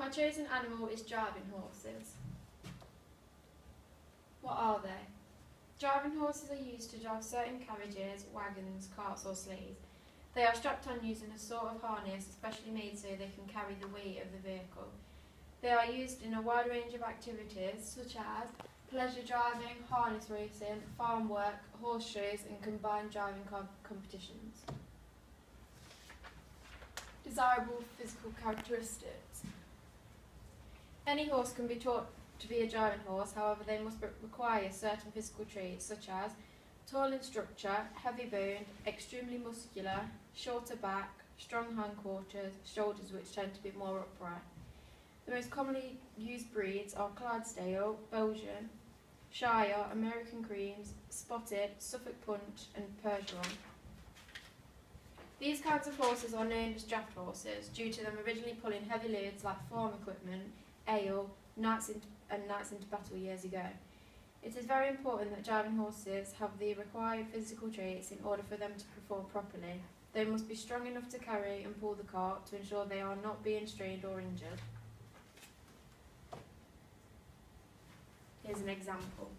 My chosen animal is driving horses. What are they? Driving horses are used to drive certain carriages, wagons, carts or sleighs. They are strapped on using a sort of harness especially made so they can carry the weight of the vehicle. They are used in a wide range of activities such as pleasure driving, harness racing, farm work, horse shows and combined driving competitions. Desirable physical characteristics. Any horse can be taught to be a driving horse, however they must require certain physical traits such as tall in structure, heavy boned, extremely muscular, shorter back, strong hindquarters, shoulders which tend to be more upright. The most commonly used breeds are Clydesdale, Belgian, Shire, American Creams, Spotted, Suffolk Punch and Percheron. These kinds of horses are known as draft horses due to them originally pulling heavy loads like farm equipment, ale, knights into battle years ago. It is very important that driving horses have the required physical traits in order for them to perform properly. They must be strong enough to carry and pull the cart to ensure they are not being strained or injured. Here's an example.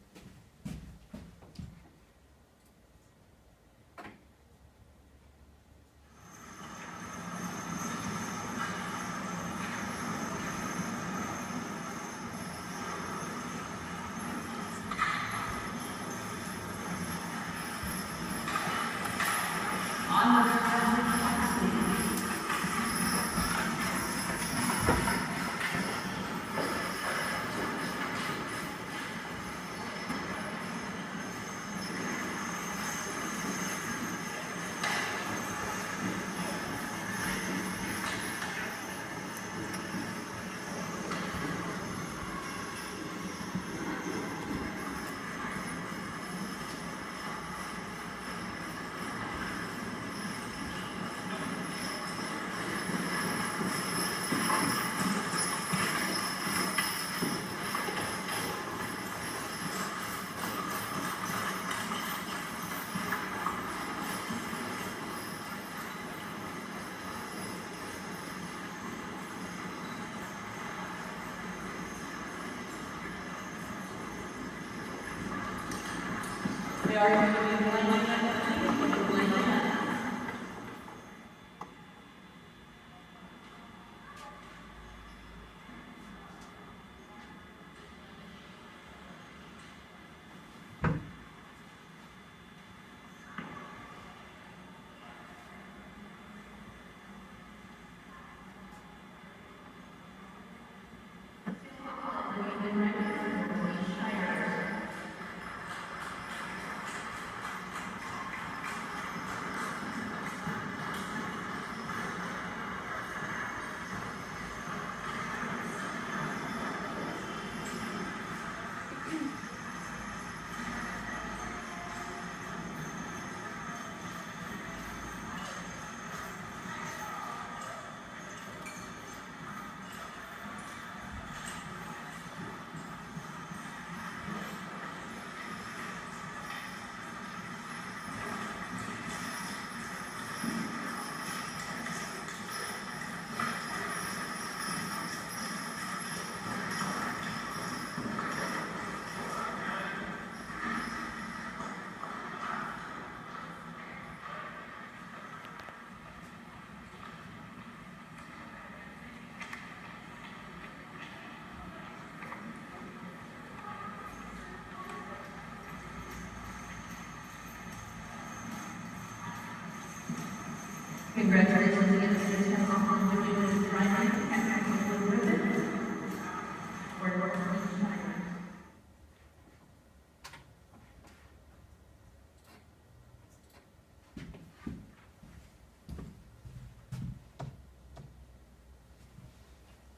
Congratulations again, Mr. Temple, for doing this right and ribbon.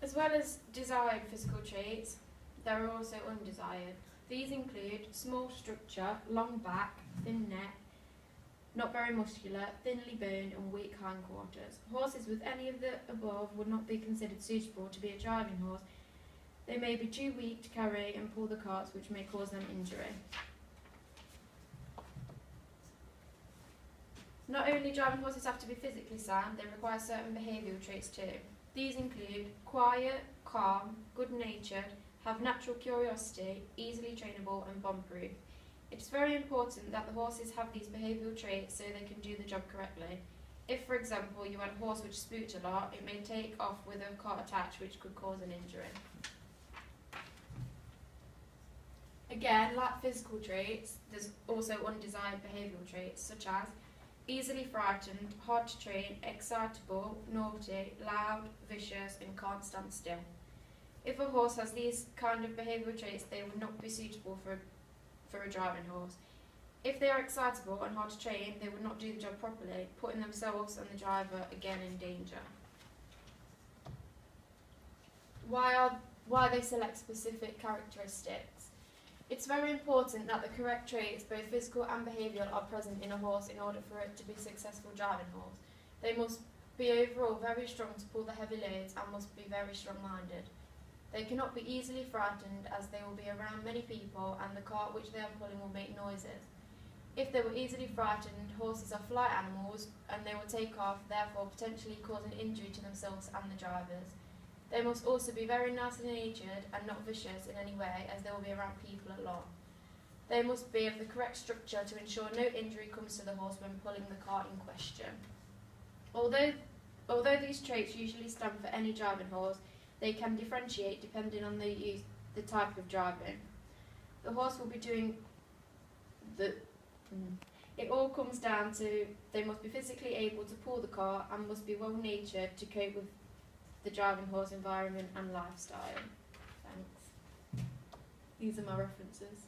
As well as desired physical traits, there are also undesired. These include small structure, long back, thin neck, not very muscular, thinly boned and weak hindquarters. Horses with any of the above would not be considered suitable to be a driving horse. They may be too weak to carry and pull the carts, which may cause them injury. Not only driving horses have to be physically sound, they require certain behavioural traits too. These include quiet, calm, good-natured, have natural curiosity, easily trainable and bomb-proof. It is very important that the horses have these behavioural traits so they can do the job correctly. If, for example, you had a horse which spooked a lot, it may take off with a cart attached which could cause an injury. Again, like physical traits, there's also undesired behavioural traits such as easily frightened, hard to train, excitable, naughty, loud, vicious and can't stand still. If a horse has these kind of behavioural traits, they would not be suitable for a driving horse. If they are excitable and hard to train, they would not do the job properly, putting themselves and the driver again in danger. Why they select specific characteristics? It's very important that the correct traits, both physical and behavioural, are present in a horse in order for it to be a successful driving horse. They must be overall very strong to pull the heavy loads and must be very strong-minded. They cannot be easily frightened as they will be around many people and the cart which they are pulling will make noises. If they were easily frightened, horses are flight animals and they will take off, therefore potentially causing injury to themselves and the drivers. They must also be very nice-natured and not vicious in any way as they will be around people a lot. They must be of the correct structure to ensure no injury comes to the horse when pulling the cart in question. Although these traits usually stand for any driving horse, they can differentiate depending on the type of driving. The horse will be doing It all comes down to they must be physically able to pull the cart and must be well-natured to cope with the driving horse environment and lifestyle. Thanks. These are my references.